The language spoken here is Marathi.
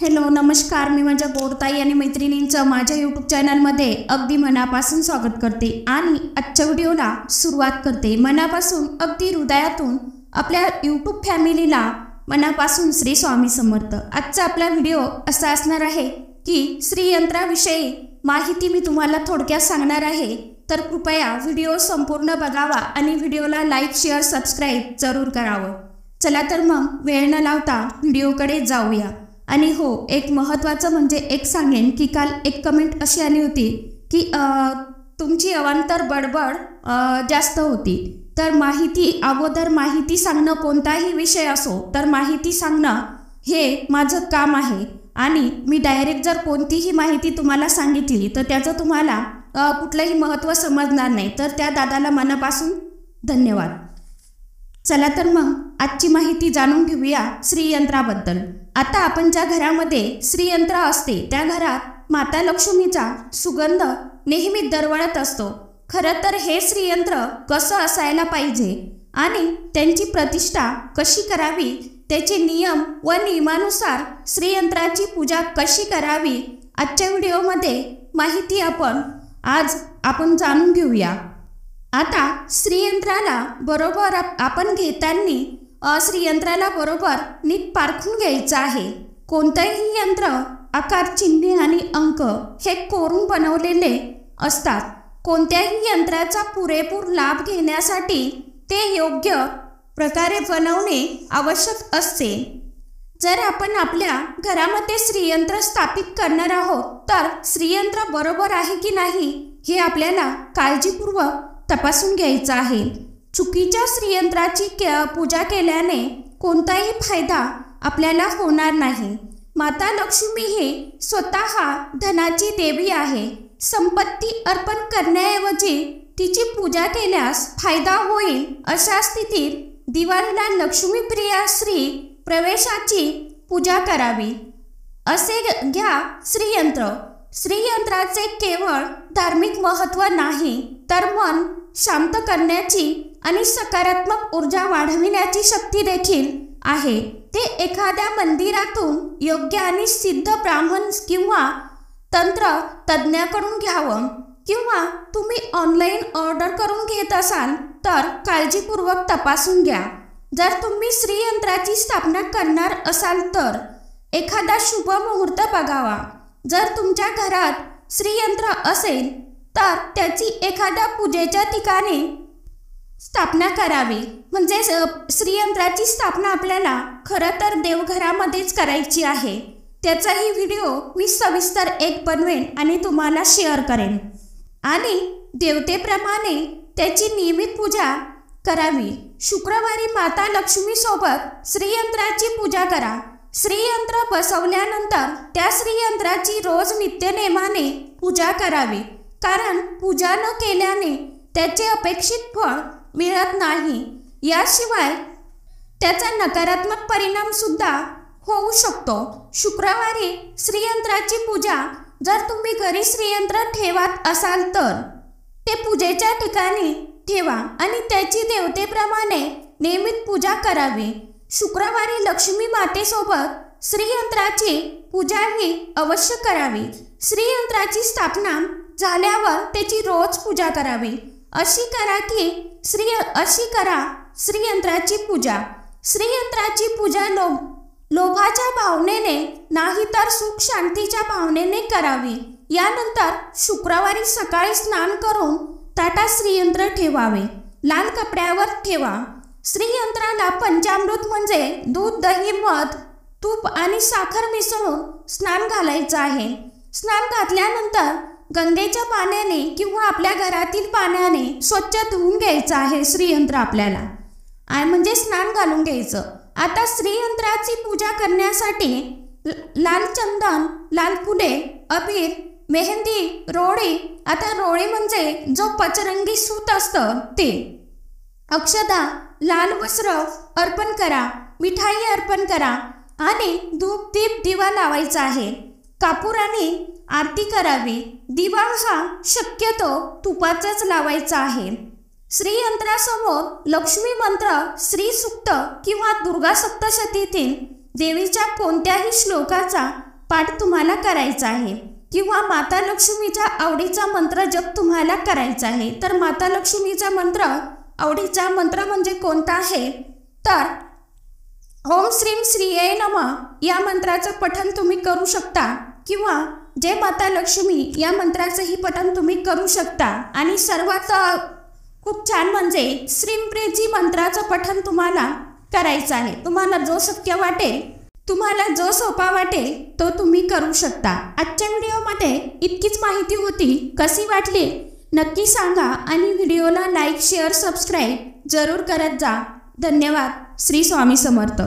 हॅलो नमस्कार, मी माझ्या गोडताई आणि मैत्रिणींचं माझ्या यूट्यूब चॅनलमध्ये अगदी मनापासून स्वागत करते आणि आजच्या व्हिडिओला सुरुवात करते. मनापासून अगदी हृदयातून आपल्या यूट्यूब फॅमिलीला मनापासून श्री स्वामी समर्थ. आजचा आपला व्हिडिओ असा असणार आहे की श्रीयंत्राविषयी माहिती मी तुम्हाला थोडक्यात सांगणार आहे, तर कृपया व्हिडिओ संपूर्ण बघावा आणि व्हिडिओला लाईक शेअर सबस्क्राईब जरूर करावं. चला तर मग वेळ न लावता व्हिडिओकडे जाऊया. आणि हो, एक महत्त्वाचं म्हणजे एक सांगेन की काल एक कमेंट अशी आली होती की तुमची अवांतर बडबड जास्त होती. तर माहिती सांगणं, कोणताही विषय असो तर माहिती सांगणं हे माझं काम आहे. आणि मी डायरेक्ट जर कोणतीही माहिती तुम्हाला सांगितली तर त्याचं तुम्हाला कुठलंही महत्त्व समजणार नाही. तर त्या दादाला मनापासून धन्यवाद. चला तर मग आजची माहिती जाणून घेऊया श्रीयंत्राबद्दल. आता आपण ज्या घरामध्ये श्रीयंत्र असते त्या घरात माता लक्ष्मीचा सुगंध नेहमी दरवळत असतो. खरं तर हे श्रीयंत्र कसं असायला पाहिजे आणि त्यांची प्रतिष्ठा कशी करावी, त्याचे नियम व नियमानुसार श्रीयंत्राची पूजा कशी करावी, आजच्या व्हिडिओमध्ये माहिती आपण जाणून घेऊया. आता श्रीयंत्राला बरोबर आपण घेताना श्रीयंत्राला बरोबर नीट पारखून घ्यायचं आहे. कोणतंही यंत्र आकार, चिन्हे आणि अंक हे कोरून बनवलेले असतात. कोणत्याही यंत्राचा पुरेपूर लाभ घेण्यासाठी ते योग्य प्रकारे बनवणे आवश्यक असते. जर आपण आपल्या घरामध्ये श्रीयंत्र स्थापित करणार आहोत तर श्रीयंत्र बरोबर आहे की नाही हे आपल्याला काळजीपूर्वक तपासून घ्यायचं आहे. चुकीच्या श्रीयंत्राची पूजा केल्याने कोणताही फायदा आपल्याला होणार नाही. माता लक्ष्मी ही स्वतः धनाची देवी आहे. संपत्ती अर्पण करण्याऐवजी तिची पूजा केल्यास फायदा होईल. अशा स्थितीत दिवाळीला लक्ष्मीप्रिया श्री प्रवेशाची पूजा करावी. असे घ्या श्रीयंत्र. श्रीयंत्राचे केवळ धार्मिक महत्त्व नाही तर मन शांत करण्याची आणि सकारात्मक ऊर्जा वाढविण्याची शक्ती देखील आहे. ते एखाद्या मंदिरातून योग्य आणि सिद्ध ब्राह्मण किंवा तंत्र तज्ज्ञाकडून घ्यावं, किंवा तुम्ही ऑनलाईन ऑर्डर करून घेत असाल तर काळजीपूर्वक तपासून घ्या. जर तुम्ही श्रीयंत्राची स्थापना करणार असाल तर एखादा शुभ मुहूर्त बघावा. जर तुमच्या घरात श्रीयंत्र असेल तर त्याची एखाद्या पूजेच्या ठिकाणी स्थापना करावी. म्हणजे श्रीयंत्राची स्थापना आपल्याला खरं तर देवघरामध्येच करायची आहे. त्याचाही व्हिडिओ मी सविस्तर बनवेन आणि तुम्हाला शेअर करेन. आणि देवतेप्रमाणे त्याची नियमित पूजा करावी. शुक्रवारी माता लक्ष्मीसोबत श्रीयंत्राची पूजा करा. श्रीयंत्र बसवल्यानंतर त्या श्रीयंत्राची रोज नित्यनेमाने पूजा करावी, कारण पूजा न केल्याने त्याचे अपेक्षित फळ मिळत नाही. याशिवाय त्याचा नकारात्मक परिणाम सुद्धा होऊ शकतो. शुक्रवारी श्रीयंत्राची पूजा जर तुम्ही घरी श्रीयंत्र ठेवत असाल तर ते पूजेच्या ठिकाणी ठेवा आणि त्याची देवतेप्रमाणे नियमित पूजा करावी. शुक्रवारी लक्ष्मी मातेसोबत श्रीयंत्राची पूजा ही अवश्य करावी. श्रीयंत्राची स्थापना झाल्यावर त्याची रोज पूजा करावी. अशी करा श्रीयंत्राची पूजा. श्रीयंत्राची पूजा लोभाच्या भावनेने नाही तर सुख शांतीच्या भावनेने करावी. यानंतर शुक्रवारी सकाळी स्नान करून ताटात श्रीयंत्र ठेवावे. लाल कपड्यावर ठेवा. श्रीयंत्राला पंचामृत म्हणजे दूध, दही, मध, तूप आणि साखर मिसळून स्नान घालायचं आहे. स्नान घातल्यानंतर गंगेच्या पाण्याने किंवा आपल्या घरातील पाण्याने स्वच्छ धुवून घ्यायचं आहे श्रीयंत्र आपल्याला, म्हणजे स्नान घालून घ्यायचं. आता श्रीयंत्राची पूजा करण्यासाठी लाल चंदन, लाल फुले, अबीर, मेहंदी, रोळी. आता रोळी म्हणजे जो पचरंगी सूत असतं ते, अक्षदा, लाल वस्त्र अर्पण करा. मिठाई अर्पण करा आणि धूप, दीप, दिवा लावायचा आहे. कापुराने आरती करावी. दिवा हा शक्यतो तुपाचाच लावायचा आहे. श्रीयंत्रासमोर लक्ष्मी मंत्र, श्री सूक्त किंवा दुर्गा सप्तशतीतील देवीच्या कोणत्याही श्लोकाचा पाठ तुम्हाला करायचा आहे किंवा माता लक्ष्मीचा आवडीचा मंत्र जप तुम्हाला करायचा आहे, तर माता लक्ष्मीचा मंत्र आवडीचा मंत्र म्हणजे कोणता आहे, तर ओम श्रीम श्रीये नमः या मंत्राचं पठण तुम्ही करू शकता किंवा जय माता लक्ष्मी या मंत्राचंही पठण तुम्ही करू शकता। आणि सर्वात खूप छान म्हणजे श्रीमप्रीती मंत्राचं पठण तुम्हाला करायचं आहे। तुम्हाला जो शक्य वाटेल, तुम्हाला जो सोपा वाटेल तो तुम्ही करू शकता। आजच्या व्हिडिओमध्ये इतकीच माहिती होती, कशी वाटली नक्की सांगा आणि व्हिडिओला लाईक शेअर सबस्क्राईब जरूर करत जा। धन्यवाद। श्री स्वामी समर्थ।